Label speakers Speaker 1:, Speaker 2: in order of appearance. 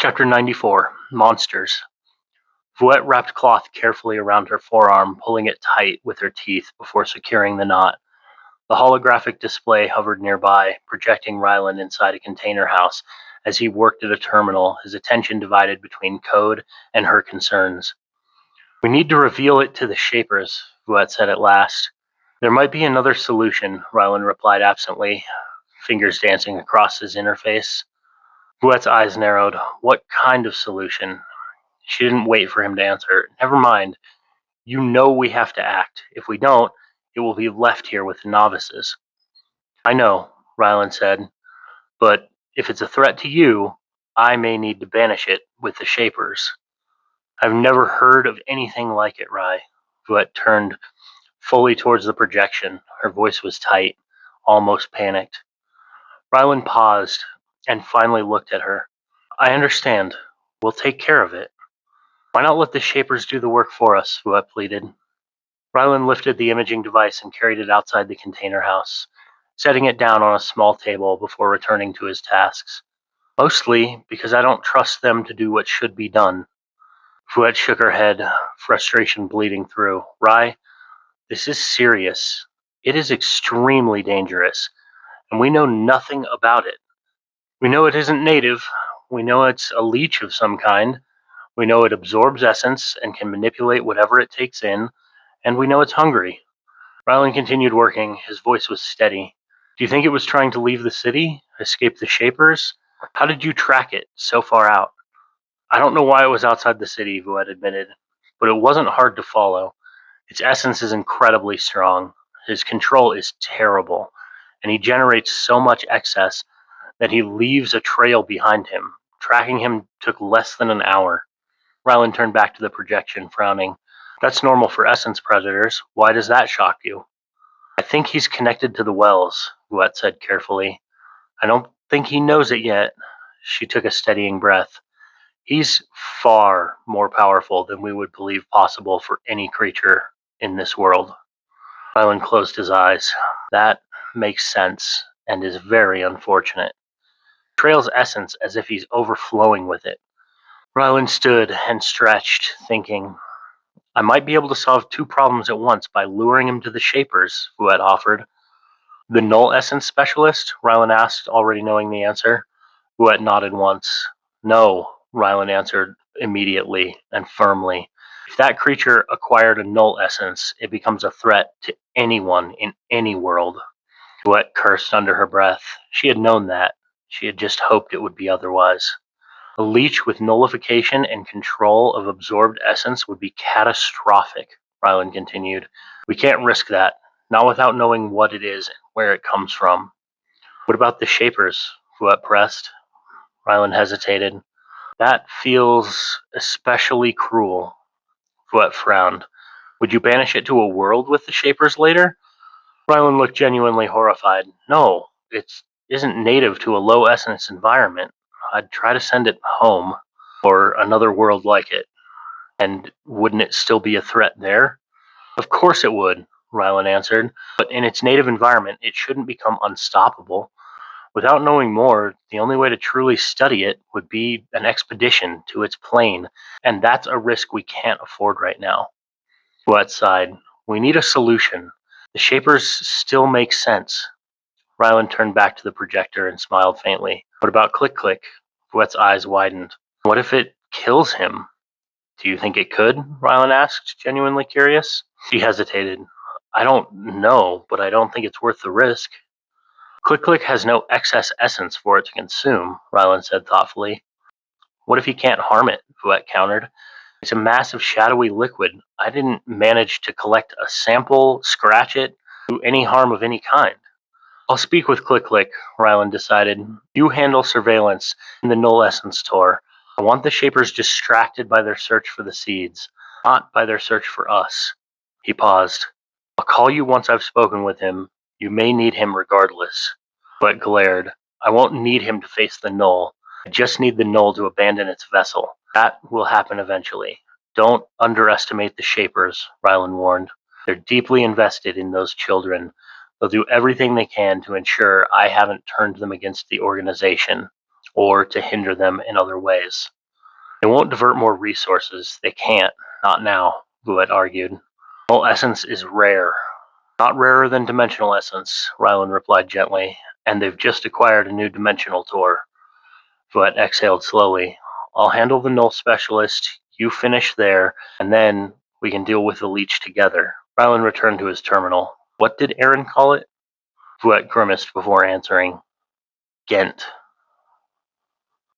Speaker 1: Chapter 94, Monsters. Fouette wrapped cloth carefully around her forearm, pulling it tight with her teeth before securing the knot. The holographic display hovered nearby, projecting Ryland inside a container house. As he worked at a terminal, his attention divided between code and her concerns. "We need to reveal it to the Shapers," Fouette said at last. "There might be another solution," Ryland replied absently, fingers dancing across his interface. Fouette's eyes narrowed. What kind of solution? She didn't wait for him to answer. "Never mind. You know we have to act. If we don't, it will be left here with the novices." "I know," Ryland said, "but if it's a threat to you, I may need to banish it with the Shapers." "I've never heard of anything like it, Rye." Fouette turned fully towards the projection. Her voice was tight, almost panicked. Ryland paused and finally looked at her. "I understand. We'll take care of it." "Why not let the Shapers do the work for us?" Fouette pleaded. Ryland lifted the imaging device and carried it outside the container house, setting it down on a small table before returning to his tasks. "Mostly because I don't trust them to do what should be done." Fouette shook her head, frustration bleeding through. "Rye, this is serious. It is extremely dangerous, and we know nothing about it. We know it isn't native. We know it's a leech of some kind. We know it absorbs essence and can manipulate whatever it takes in, and we know it's hungry." Ryland continued working. His voice was steady. "Do you think it was trying to leave the city? Escape the Shapers? How did you track it so far out?" "I don't know why it was outside the city," Fouette admitted, "but it wasn't hard to follow. Its essence is incredibly strong. His control is terrible, and he generates so much excess that he leaves a trail behind him. Tracking him took less than an hour." Ryland turned back to the projection, frowning. "That's normal for essence predators. Why does that shock you?" "I think he's connected to the wells," Fouette said carefully. "I don't think he knows it yet." She took a steadying breath. "He's far more powerful than we would believe possible for any creature in this world." Ryland closed his eyes. "That makes sense and is very unfortunate. Trails essence as if he's overflowing with it." Ryland stood and stretched, thinking. "I might be able to solve two problems at once by luring him to the Shapers," Fouette offered. "The null essence specialist?" Ryland asked, already knowing the answer. Fouette nodded once. "No," Ryland answered immediately and firmly. "If that creature acquired a null essence, it becomes a threat to anyone in any world." Fouette cursed under her breath. She had known that. She had just hoped it would be otherwise. "A leech with nullification and control of absorbed essence would be catastrophic," Ryland continued. "We can't risk that, not without knowing what it is and where it comes from." "What about the Shapers?" Fouette pressed. Ryland hesitated. "That feels especially cruel." Fouette frowned. "Would you banish it to a world with the Shapers later?" Ryland looked genuinely horrified. "No, it isn't native to a low essence environment. I'd try to send it home, or another world like it." "And wouldn't it still be a threat there?" "Of course it would," Ryland answered, "but in its native environment it shouldn't become unstoppable. Without knowing more, the only way to truly study it would be an expedition to its plane, and that's a risk we can't afford right now." Fouette sighed. "We need a solution. The Shapers still make sense." Ryland turned back to the projector and smiled faintly. "What about Click Click?" Fouette's eyes widened. "What if it kills him?" "Do you think it could?" Ryland asked, genuinely curious. She hesitated. "I don't know, but I don't think it's worth the risk." "Click Click has no excess essence for it to consume," Ryland said thoughtfully. "What if he can't harm it?" Fouette countered. "It's a massive shadowy liquid. I didn't manage to collect a sample, scratch it, do any harm of any kind." "I'll speak with Click Click," Ryland decided. "You handle surveillance in the null essence tour. I want the Shapers distracted by their search for the seeds, not by their search for us." He paused. "I'll call you once I've spoken with him. You may need him regardless." But glared. "I won't need him to face the null. I just need the null to abandon its vessel. That will happen eventually. Don't underestimate the Shapers," Ryland warned. "They're deeply invested in those children. They'll do everything they can to ensure I haven't turned them against the organization. or to hinder them in other ways. They won't divert more resources. They can't. Not now, Vuet argued. Well, essence is rare. Not rarer than dimensional essence, Rylan replied gently, and they've just acquired a new dimensional tour. Vuet exhaled slowly. I'll handle the null specialist, you finish there, and then we can deal with the leech together. Rylan returned to his terminal. What did Aaron call it? Vuet grimaced before answering. Ghent.